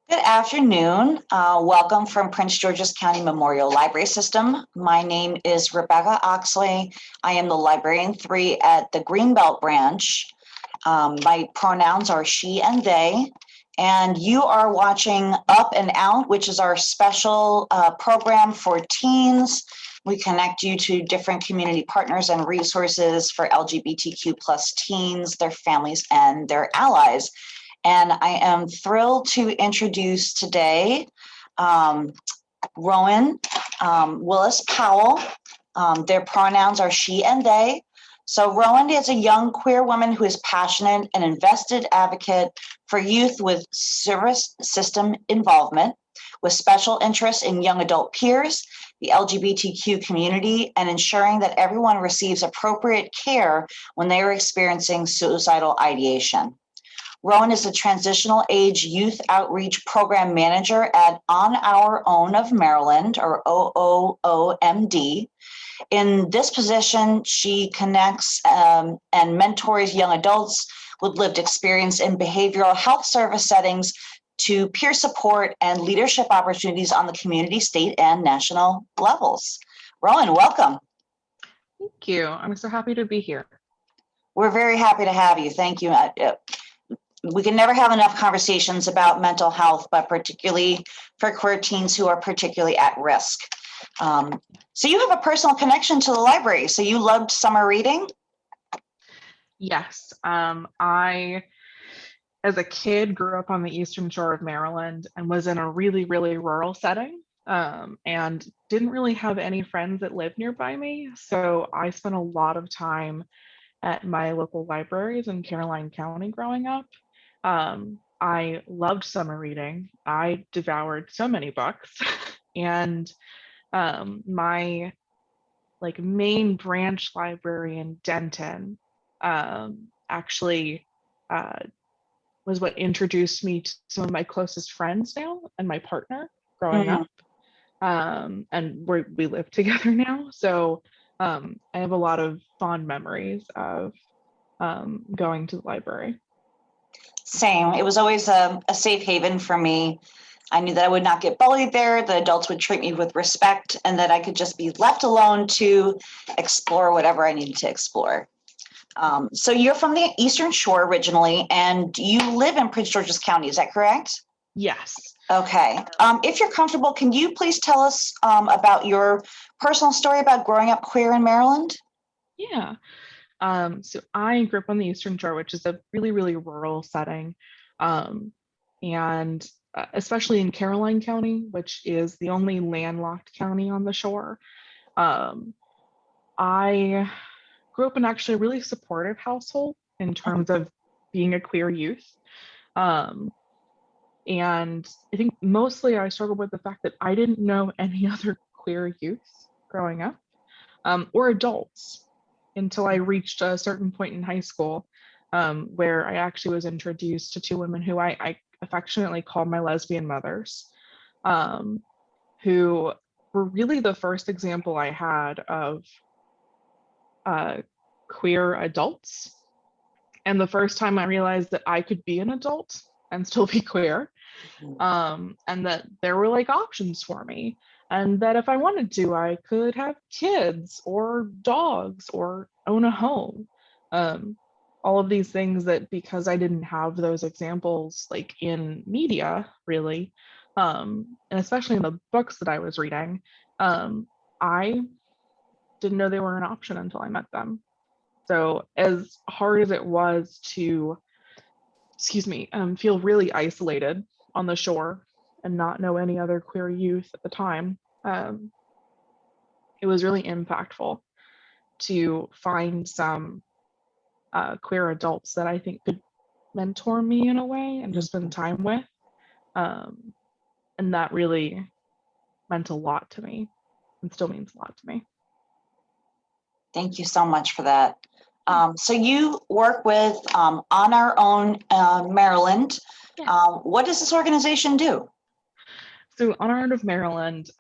Good afternoon. Welcome from Prince George's County Memorial Library System. My name is Rebecca Oxley. I am the librarian 3 at the Greenbelt branch. My pronouns are she and they. And you are watching Up and Out, which is our special program for teens. We connect you to different community partners and resources for LGBTQ plus teens, their families, and their allies. And I am thrilled to introduce today Rowan Willis Powell. Their pronouns are she and they. So Rowan is a young queer woman who is passionate and invested advocate for youth with service system involvement, with special interests in young adult peers, the LGBTQ community, and ensuring that everyone receives appropriate care when they are experiencing suicidal ideation. Rowan is the Transitional Age Youth Outreach Program Manager at On Our Own of Maryland, or OOOMD. In this position, she connects and mentors young adults with lived experience in behavioral health service settings to peer support and leadership opportunities on the community, state, and national levels. Rowan, welcome. Thank you. I'm so happy to be here. We're very happy to have you. Thank you. We can never have enough conversations about mental health, but particularly for queer teens who are particularly at risk. So you have a personal connection to the library. So you loved summer reading? Yes. I, as a kid, grew up on the Eastern Shore of Maryland and was in a really, really rural setting and didn't really have any friends that lived nearby me. So I spent a lot of time at my local libraries in Caroline County growing up. I loved summer reading. I devoured so many books, and my main branch library in Denton actually was what introduced me to some of my closest friends now and my partner growing up. And we live together now. So I have a lot of fond memories of going to the library. Same. It was always a safe haven for me. I knew that I would not get bullied there. The adults would treat me with respect and that I could just be left alone to explore whatever I needed to explore. So you're from the Eastern Shore originally, and you live in Prince George's County. Is that correct? Yes. Okay. If you're comfortable, can you please tell us about your personal story about growing up queer in Maryland? Yeah. So I grew up on the Eastern Shore, which is a really, really rural setting. And especially in Caroline County, which is the only landlocked county on the shore. I grew up in actually a really supportive household in terms of being a queer youth. And I think mostly I struggled with the fact that I didn't know any other queer youth growing up or adults until I reached a certain point in high school where I actually was introduced to 2 women who I affectionately called my lesbian mothers, who were really the first example I had of queer adults. And the first time I realized that I could be an adult and still be queer, and that there were options for me. And that if I wanted to, I could have kids or dogs or own a home. All of these things that, because I didn't have those examples in media really, and especially in the books that I was reading, I didn't know they were an option until I met them. So as hard as it was to, feel really isolated on the shore and not know any other queer youth at the time, it was really impactful to find some queer adults that I think could mentor me in a way and just spend time with. And that really meant a lot to me and still means a lot to me. Thank you so much for that. So you work with On Our Own Maryland. Yeah. What does this organization do? So On Our Own of Maryland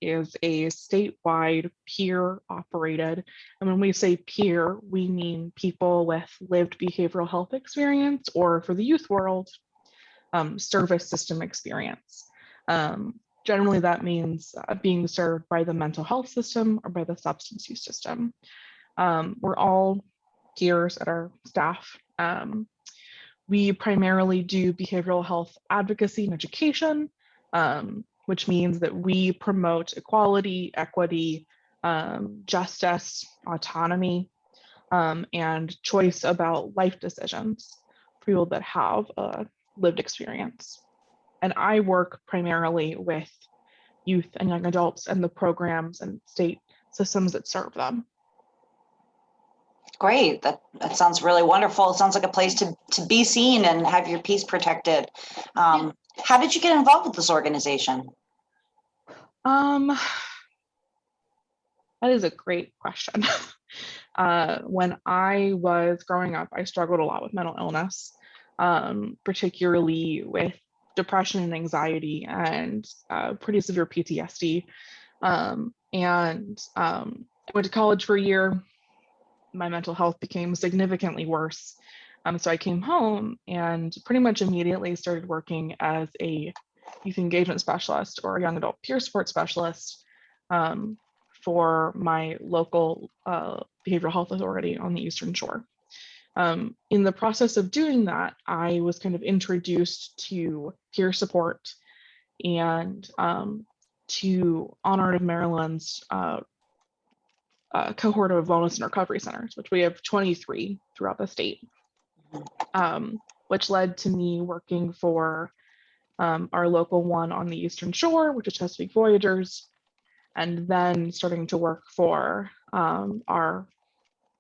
is a statewide peer-operated, and when we say peer, we mean people with lived behavioral health experience, or for the youth world, service system experience. Generally, that means being served by the mental health system or by the substance use system. We're all peers at our staff. We primarily do behavioral health advocacy and education, which means that we promote equality, equity, justice, autonomy, and choice about life decisions for people that have a lived experience. And I work primarily with youth and young adults and the programs and state systems that serve them. Great. That sounds really wonderful. It sounds like a place to be seen and have your peace protected. How did you get involved with this organization? That is a great question. When I was growing up, I struggled a lot with mental illness, particularly with depression and anxiety and pretty severe PTSD. I went to college for a year. My mental health became significantly worse. So I came home and pretty much immediately started working as a youth engagement specialist or a young adult peer support specialist for my local behavioral health authority on the Eastern Shore. In the process of doing that, I was kind of introduced to peer support and to Honor of Maryland's cohort of wellness and recovery centers, which we have 23 throughout the state, which led to me working for our local one on the Eastern Shore, which is Chesapeake Voyagers, and then starting to work for our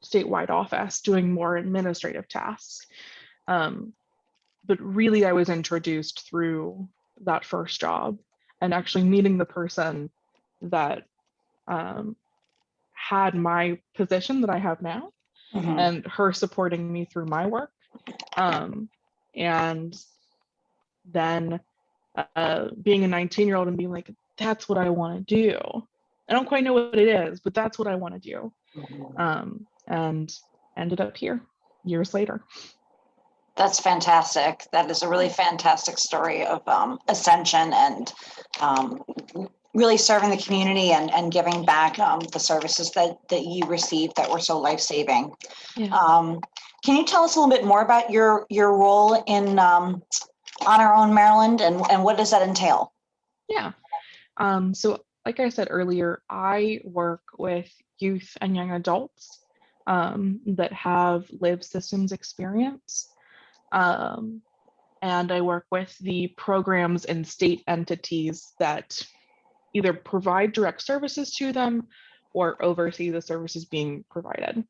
statewide office, doing more administrative tasks. But really, I was introduced through that first job and actually meeting the person that had my position that I have now, and her supporting me through my work. And then being a 19-year-old and being like, that's what I want to do. I don't quite know what it is, but that's what I want to do. And ended up here years later. That's fantastic. That is a really fantastic story of ascension and really serving the community and giving back the services that you received that were so life-saving. Yeah. Can you tell us a little bit more about your role in On Our Own Maryland and what does that entail? Yeah. So like I said earlier, I work with youth and young adults that have lived systems experience. And I work with the programs and state entities that either provide direct services to them or oversee the services being provided.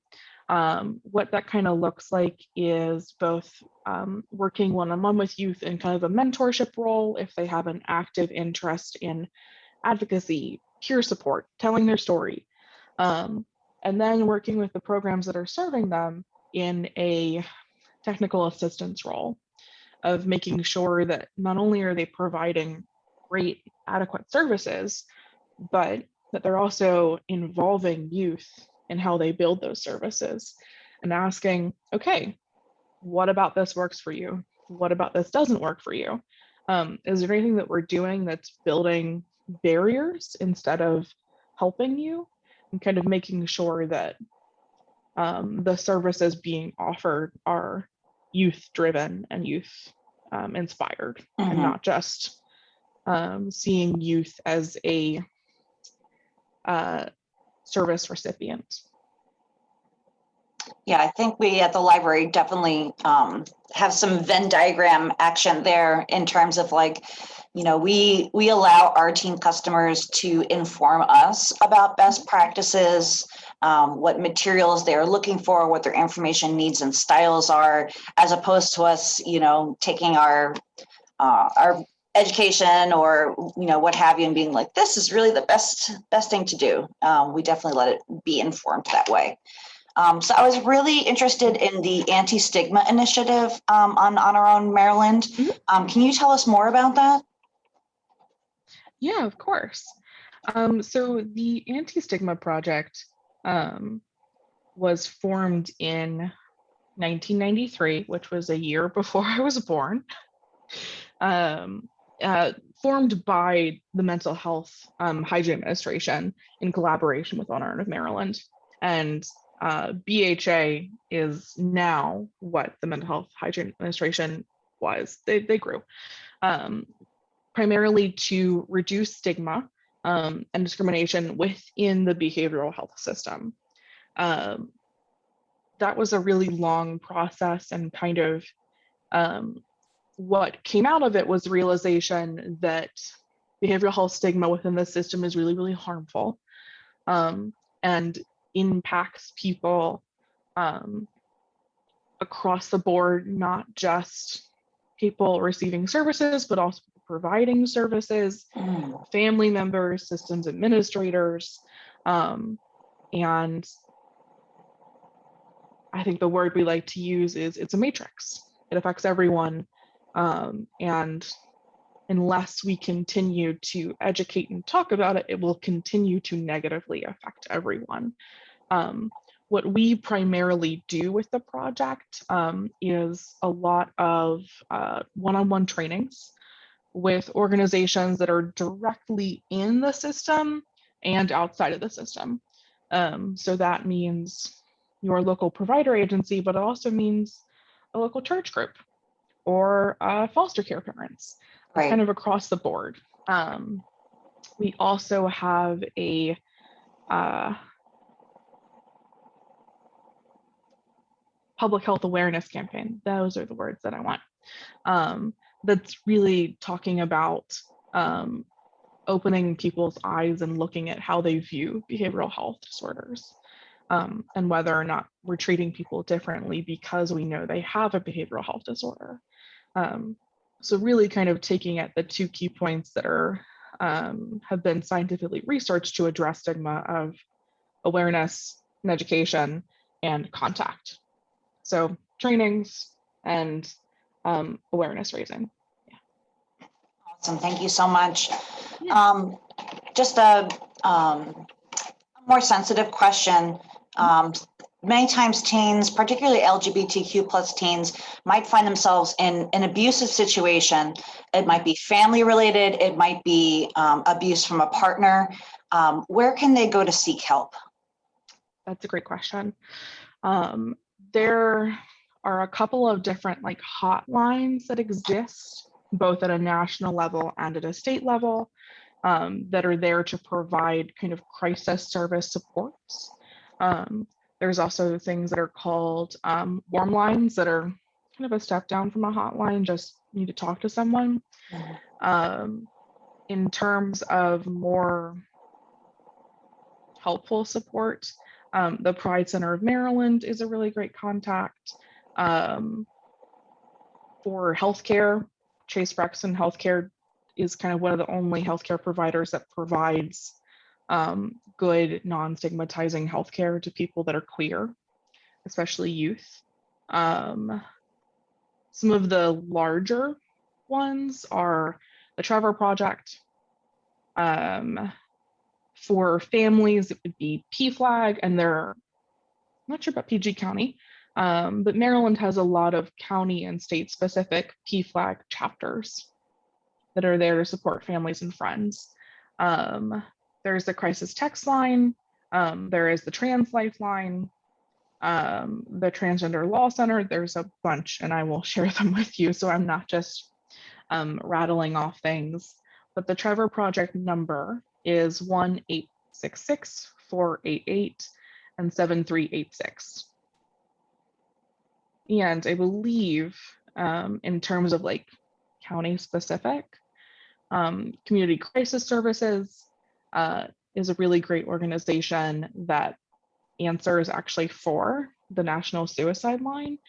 What that kind of looks like is both working one-on-one with youth in kind of a mentorship role if they have an active interest in advocacy, peer support, telling their story, and then working with the programs that are serving them in a technical assistance role of making sure that not only are they providing great, adequate services, but that they're also involving youth in how they build those services and asking, okay, what about this works for you? What about this doesn't work for you? Is there anything that we're doing that's building barriers instead of helping you? And kind of making sure that the services being offered are youth driven and youth inspired, and not just seeing youth as a service recipient. Yeah, I think we at the library definitely have some Venn diagram action there in terms of like, you know, we allow our teen customers to inform us about best practices, what materials they're looking for, what their information needs and styles are, as opposed to us, you know, taking our education or, you know, what have you, and being like, this is really the best thing to do. We definitely let it be informed that way. So I was really interested in the anti-stigma initiative on Our Own Maryland. Can you tell us more about that? Yeah, of course. So the Anti-Stigma Project was formed in 1993, which was a year before I was born. um, formed by the Mental Health Hygiene Administration in collaboration with Honor of Maryland. And BHA is now what the Mental Health Hygiene Administration was. They grew primarily to reduce stigma and discrimination within the behavioral health system. That was a really long process, and kind of what came out of it was the realization that behavioral health stigma within the system is really, really harmful and impacts people across the board, not just people receiving services, but also providing services, family members, systems administrators, and I think the word we like to use is it's a matrix. It affects everyone. And unless we continue to educate and talk about it, it will continue to negatively affect everyone. What we primarily do with the project is a lot of one-on-one trainings with organizations that are directly in the system and outside of the system. So that means your local provider agency, but it also means a local church group or foster care parents. It's Right. kind of across the board. We also have a public health awareness campaign. Those are the words that I want. That's really talking about opening people's eyes and looking at how they view behavioral health disorders. And whether or not we're treating people differently because we know they have a behavioral health disorder. So really kind of taking at the two key points that are have been scientifically researched to address stigma of awareness and education and contact. So trainings and awareness raising. Yeah. Awesome, thank you so much. Yeah. Just a more sensitive question. Many times teens, particularly LGBTQ plus teens, might find themselves in an abusive situation. It might be family related, it might be abuse from a partner. Where can they go to seek help? That's a great question. There are a couple of different hotlines that exist, both at a national level and at a state level, that are there to provide kind of crisis service supports. There's also things that are called warm lines that are kind of a step down from a hotline, just need to talk to someone. In terms of more helpful support, the Pride Center of Maryland is a really great contact. For healthcare, Chase Brexton Healthcare is kind of one of the only healthcare providers that provides good non-stigmatizing healthcare to people that are queer, especially youth. Some of the larger ones are the Trevor Project. For families, it would be PFLAG, and I'm not sure about PG County, but Maryland has a lot of county and state specific PFLAG chapters that are there to support families and friends. There's the crisis text line, there is the trans lifeline, the transgender law center. There's a bunch, and I will share them with you, so I'm not just rattling off things. But the Trevor Project number is 1-866-488 and 7386. And I believe in terms of county specific, Community Crisis Services is a really great organization that answers actually for the National Suicide Line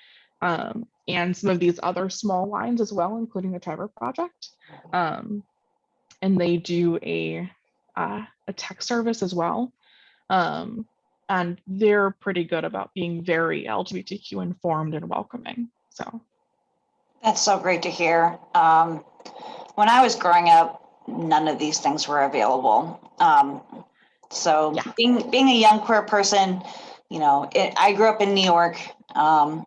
and some of these other small lines as well, including the Trevor Project. And they do a tech service as well. And they're pretty good about being very LGBTQ informed and welcoming. So that's so great to hear. When I was growing up, none of these things were available. So yeah. being a young queer person, I grew up in New York.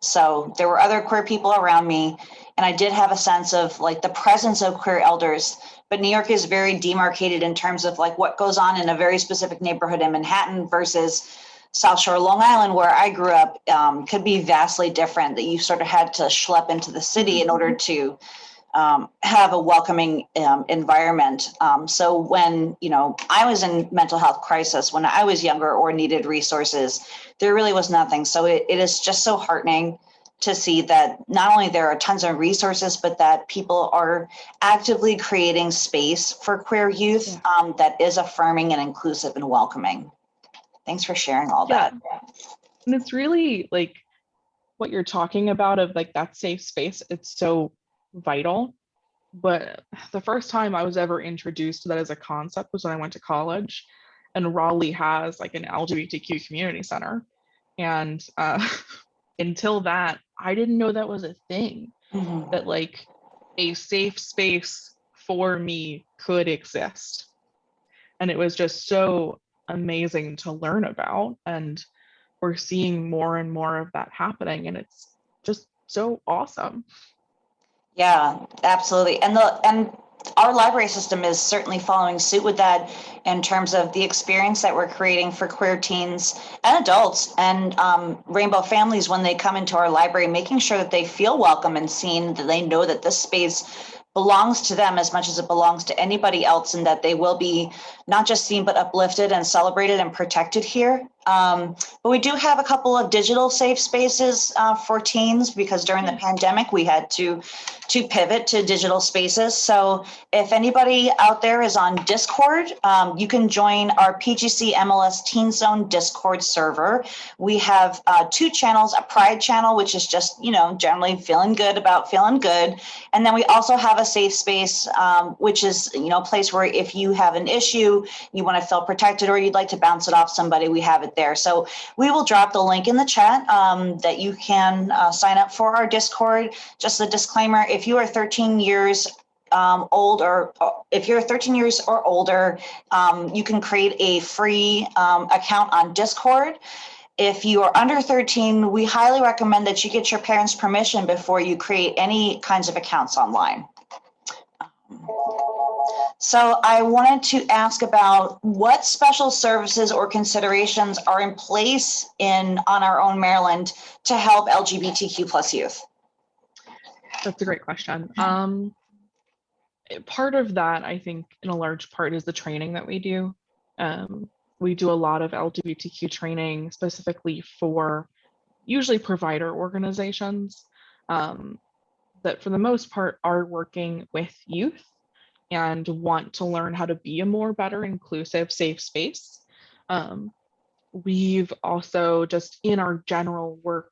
So there were other queer people around me, and I did have a sense of like the presence of queer elders, but New York is very demarcated in terms of like what goes on in a very specific neighborhood in Manhattan versus South Shore, Long Island, where I grew up, could be vastly different, that you sort of had to schlep into the city in order to have a welcoming environment. So when, I was in mental health crisis, when I was younger or needed resources, there really was nothing. So it is just so heartening to see that not only there are tons of resources, but that people are actively creating space for queer youth that is affirming and inclusive and welcoming. Thanks for sharing all that. And it's really like what you're talking about of like that safe space. It's so vital. But the first time I was ever introduced to that as a concept was when I went to college, and Raleigh has like an LGBTQ community center. And until that, I didn't know that was a thing, that like a safe space for me could exist. And it was just so amazing to learn about. And we're seeing more and more of that happening. And it's just so awesome. Yeah, absolutely. And our library system is certainly following suit with that in terms of the experience that we're creating for queer teens and adults and rainbow families when they come into our library, making sure that they feel welcome and seen, that they know that this space belongs to them as much as it belongs to anybody else, and that they will be not just seen, but uplifted and celebrated and protected here. But we do have a couple of digital safe spaces for teens, because during the pandemic, we had to pivot to digital spaces. So if anybody out there is on Discord, you can join our PGCMLS Teen Zone Discord server. We have 2 channels, a Pride channel, which is just, generally feeling good about feeling good. And then we also have a safe space, which is, a place where if you have an issue, you want to feel protected, or you'd like to bounce it off somebody, we have it there. So we will drop the link in the chat that you can sign up for our Discord. Just a disclaimer, if you are 13 years old, or if you're 13 years or older, you can create a free account on Discord. If you are under 13, we highly recommend that you get your parents' permission before you create any kinds of accounts online. So I wanted to ask about what special services or considerations are in place on our own Maryland to help LGBTQ plus youth. That's a great question. Part of that, I think, in a large part, is the training that we do. We do a lot of LGBTQ training specifically for usually provider organizations that for the most part are working with youth and want to learn how to be a more better, inclusive, safe space. We've also just in our general work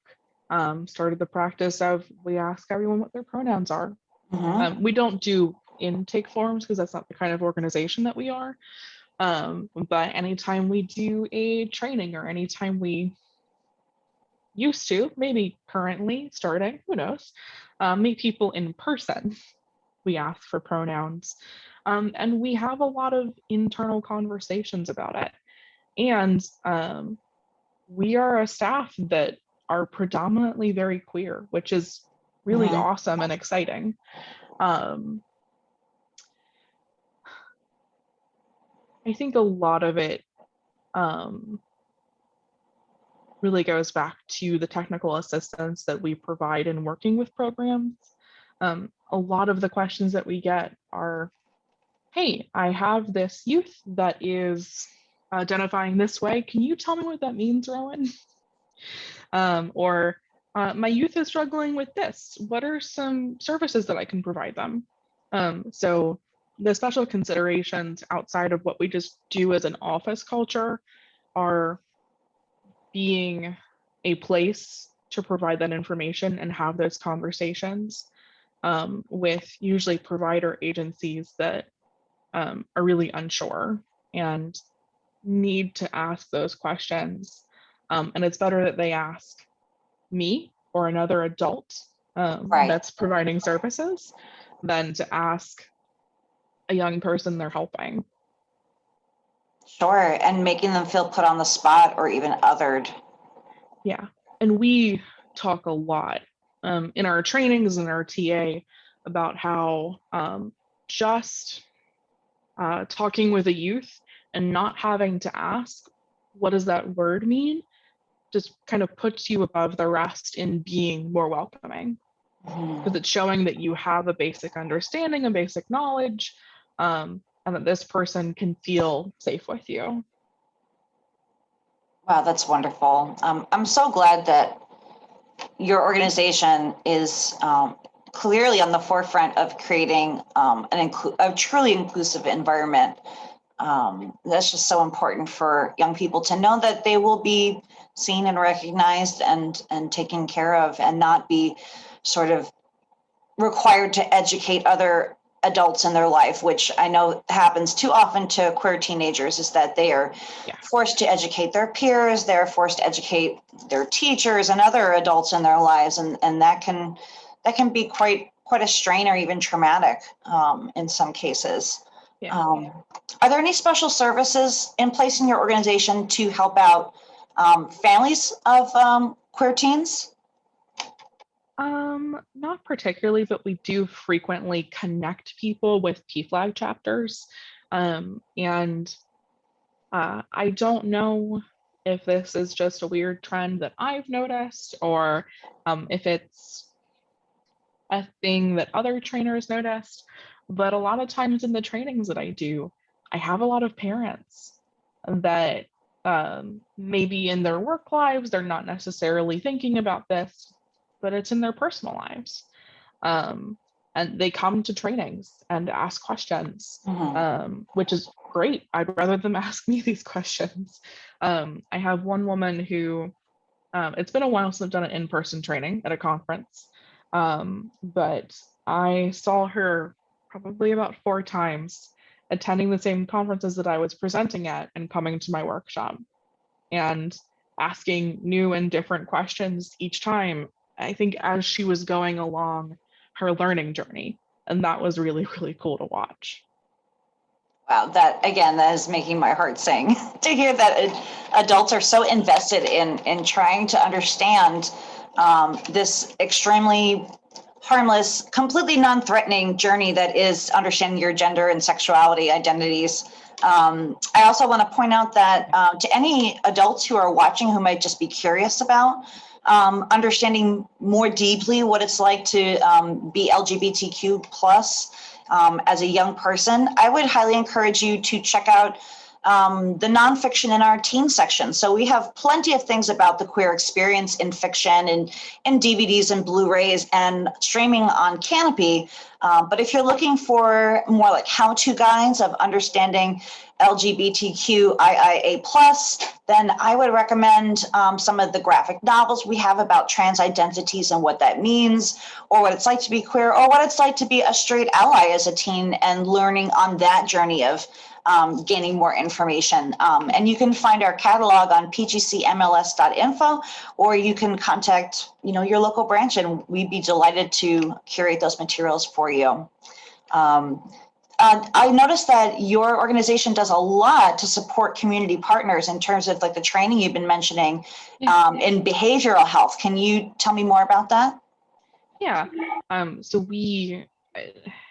started the practice of we ask everyone what their pronouns are. We don't do intake forms because that's not the kind of organization that we are. But anytime we do a training, or anytime we used to, maybe currently starting, who knows, meet people in person, we ask for pronouns. And we have a lot of internal conversations about it. And we are a staff that are predominantly very queer, which is really awesome and exciting. I think a lot of it really goes back to the technical assistance that we provide in working with programs. A lot of the questions that we get are, hey, I have this youth that is identifying this way. Can you tell me what that means, Rowan? Or my youth is struggling with this. What are some services that I can provide them? So the special considerations outside of what we just do as an office culture are being a place to provide that information and have those conversations with usually provider agencies that are really unsure and need to ask those questions. And it's better that they ask me or another adult that's providing services than to ask a young person they're helping. Sure, and making them feel put on the spot or even othered. Yeah, and we talk a lot in our trainings and our TA about how just talking with a youth and not having to ask, what does that word mean? Just kind of puts you above the rest in being more welcoming. Because it's showing that you have a basic understanding, a basic knowledge, and that this person can feel safe with you. Wow, that's wonderful. I'm so glad that your organization is clearly on the forefront of creating a truly inclusive environment. That's just so important for young people to know that they will be seen and recognized and taken care of, and not be sort of required to educate other adults in their life, which I know happens too often to queer teenagers, is that they are forced to educate their peers, they're forced to educate their teachers and other adults in their lives, and that can be quite a strain, or even traumatic in some cases. Yeah. Are there any special services in place in your organization to help out families of queer teens? Not particularly, but we do frequently connect people with PFLAG chapters. And I don't know if this is just a weird trend that I've noticed, or if it's a thing that other trainers noticed, but a lot of times in the trainings that I do, I have a lot of parents that maybe in their work lives, they're not necessarily thinking about this, but it's in their personal lives. And they come to trainings and ask questions, which is great. I'd rather them ask me these questions. I have one woman who, it's been a while since I've done an in-person training at a conference, but I saw her probably about 4 times attending the same conferences that I was presenting at and coming to my workshop and asking new and different questions each time, I think, as she was going along her learning journey. And that was really, really cool to watch. Wow, that is making my heart sing to hear that adults are so invested in trying to understand this extremely harmless, completely non-threatening journey that is understanding your gender and sexuality identities. I also want to point out that to any adults who are watching who might just be curious about understanding more deeply what it's like to be LGBTQ plus as a young person, I would highly encourage you to check out the nonfiction in our teen section. So we have plenty of things about the queer experience in fiction and in DVDs and Blu-rays and streaming on Canopy. But if you're looking for more like how-to guides of understanding LGBTQIA+, then I would recommend some of the graphic novels we have about trans identities and what that means, or what it's like to be queer, or what it's like to be a straight ally as a teen and learning on that journey of gaining more information. And you can find our catalog on PGCMLS.info, or you can contact, your local branch, and we'd be delighted to curate those materials for you. I noticed that your organization does a lot to support community partners in terms of like the training you've been mentioning in behavioral health. Can you tell me more about that? Yeah. So we,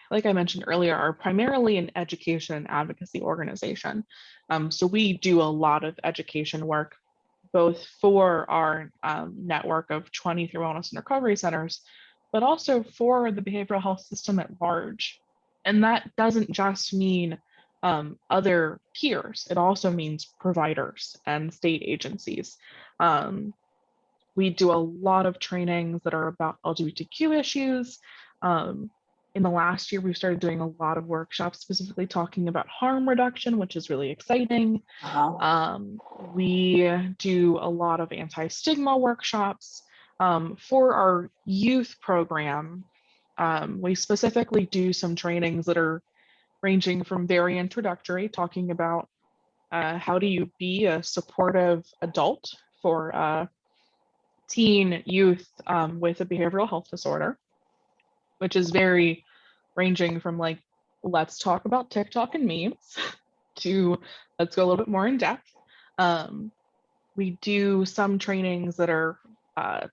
like I mentioned earlier, are primarily an education and advocacy organization. So we do a lot of education work, both for our network of 23 wellness and recovery centers, but also for the behavioral health system at large. And that doesn't just mean other peers, it also means providers and state agencies. We do a lot of trainings that are about LGBTQ issues. In the last year, we've started doing a lot of workshops specifically talking about harm reduction, which is really exciting. We do a lot of anti-stigma workshops. For our youth program, we specifically do some trainings that are ranging from very introductory, talking about how do you be a supportive adult for teen youth with a behavioral health disorder, which is very ranging from like, let's talk about TikTok and memes to let's go a little bit more in depth. We do some trainings that are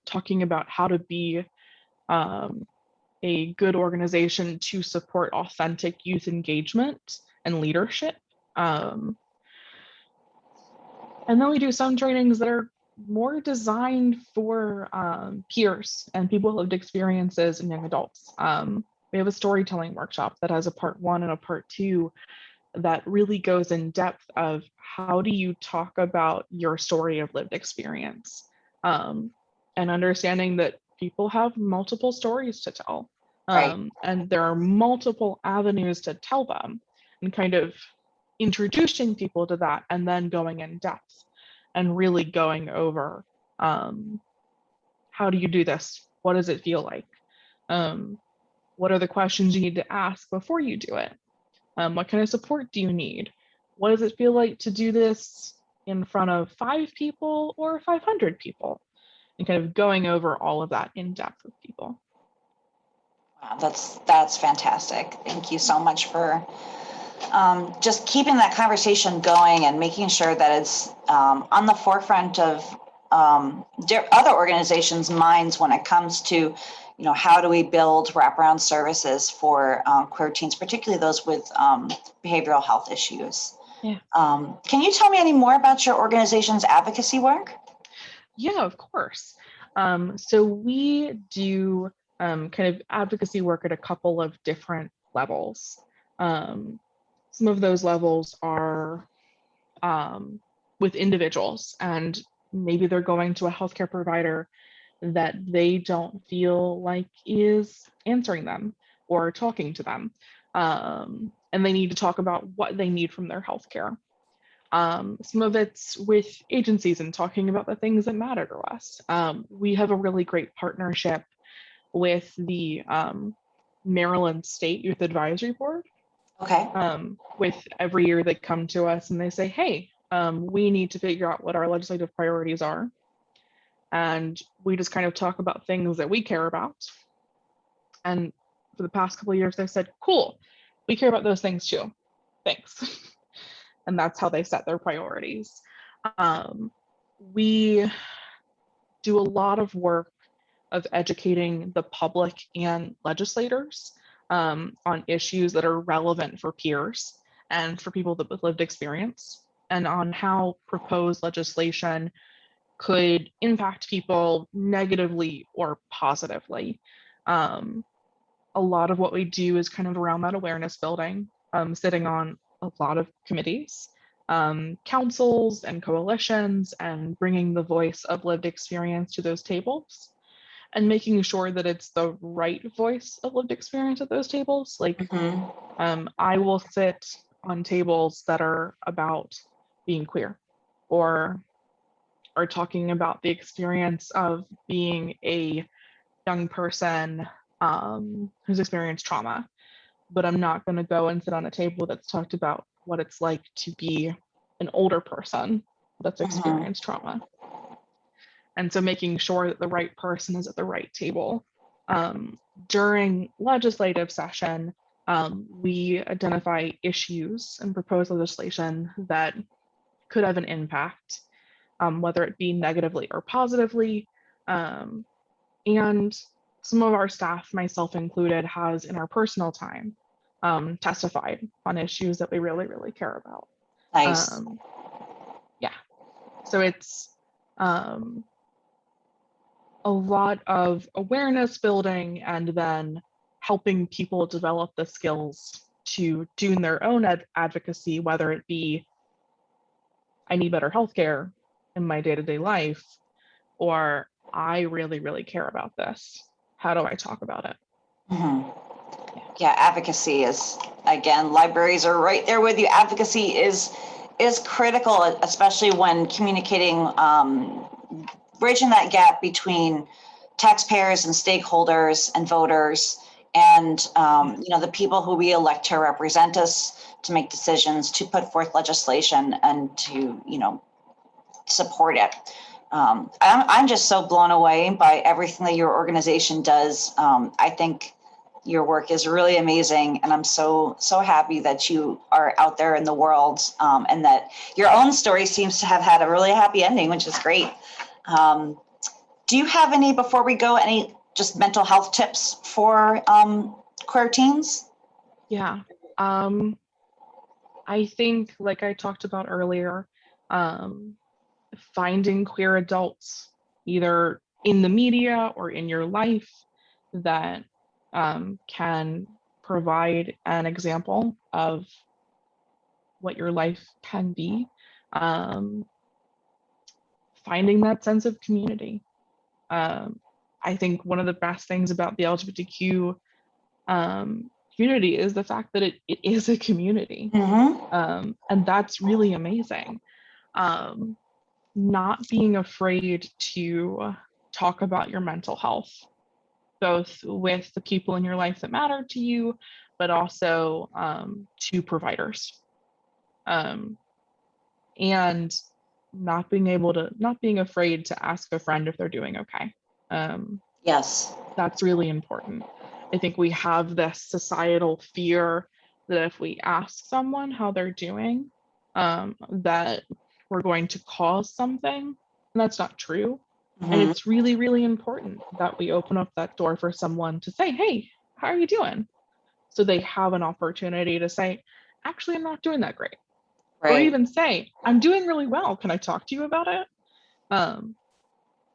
talking about how to be a good organization to support authentic youth engagement and leadership. And then we do some trainings that are more designed for peers and people with lived experiences and young adults. We have a storytelling workshop that has a part 1 and a part 2 that really goes in depth of how do you talk about your story of lived experience, and understanding that people have multiple stories to tell, and there are multiple avenues to tell them, and kind of introducing people to that, and then going in depth and really going over how do you do this? What does it feel like? What are the questions you need to ask before you do it? What kind of support do you need? What does it feel like to do this in front of 5 people or 500 people? And kind of going over all of that in depth with people. Wow, that's fantastic. Thank you so much for just keeping that conversation going and making sure that it's on the forefront of other organizations' minds when it comes to, how do we build wraparound services for queer teens, particularly those with behavioral health issues. Yeah. Can you tell me any more about your organization's advocacy work? Yeah, of course. So we do kind of advocacy work at a couple of different levels. Some of those levels are with individuals, and maybe they're going to a healthcare provider that they don't feel like is answering them or talking to them. And they need to talk about what they need from their healthcare. Some of it's with agencies and talking about the things that matter to us. We have a really great partnership with the Maryland State Youth Advisory Board. Okay. With every year they come to us and they say, hey, we need to figure out what our legislative priorities are. And we just kind of talk about things that we care about. And for the past couple of years, they've said, cool, we care about those things too. Thanks. And that's how they set their priorities. We do a lot of work of educating the public and legislators on issues that are relevant for peers and for people with lived experience, and on how proposed legislation could impact people negatively or positively. A lot of what we do is kind of around that awareness building, sitting on a lot of committees, councils and coalitions, and bringing the voice of lived experience to those tables, and making sure that it's the right voice of lived experience at those tables. Like, I will sit on tables that are about being queer, or are talking about the experience of being a young person who's experienced trauma, but I'm not going to go and sit on a table that's talked about what it's like to be an older person that's experienced trauma. And so making sure that the right person is at the right table. During legislative session, we identify issues and propose legislation that could have an impact, whether it be negatively or positively. And some of our staff, myself included, has in our personal time testified on issues that we really, really care about. Nice. Yeah. So it's a lot of awareness building, and then helping people develop the skills to do their own advocacy, whether it be I need better healthcare in my day-to-day life, or I really, really care about this. How do I talk about it? Yeah, advocacy is, again, libraries are right there with you. Advocacy is critical, especially when communicating, bridging that gap between taxpayers and stakeholders and voters, and the people who we elect to represent us, to make decisions, to put forth legislation, and to support it. I'm just so blown away by everything that your organization does. I think your work is really amazing, and I'm so happy that you are out there in the world, and that your own story seems to have had a really happy ending, which is great. Do you have before we go, any just mental health tips for queer teens? Yeah. I think, like I talked about earlier, finding queer adults, either in the media or in your life, that can provide an example of what your life can be. Finding that sense of community. I think one of the best things about the LGBTQ community is the fact that it is a community. And that's really amazing. Not being afraid to talk about your mental health, both with the people in your life that matter to you, but also to providers. And not being afraid to ask a friend if they're doing okay. Yes. That's really important. I think we have this societal fear that if we ask someone how they're doing, that we're going to cause something, and that's not true. And it's really, really important that we open up that door for someone to say, hey, how are you doing? So they have an opportunity to say, actually, I'm not doing that great. Right. Or even say, I'm doing really well. Can I talk to you about it?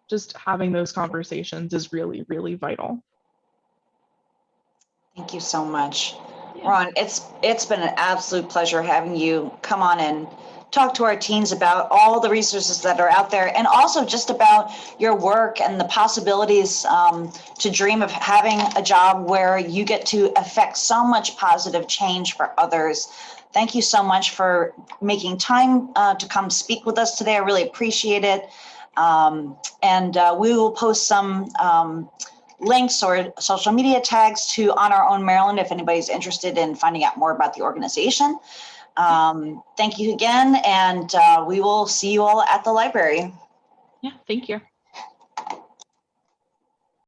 Just having those conversations is really, really vital. Thank you so much. Yeah. Ron, it's been an absolute pleasure having you come on and talk to our teens about all the resources that are out there, and also just about your work and the possibilities to dream of having a job where you get to affect so much positive change for others. Thank you so much for making time to come speak with us today. I really appreciate it. And we will post some links or social media tags to On Our Own Maryland if anybody's interested in finding out more about the organization. Thank you again, and we will see you all at the library. Yeah, thank you.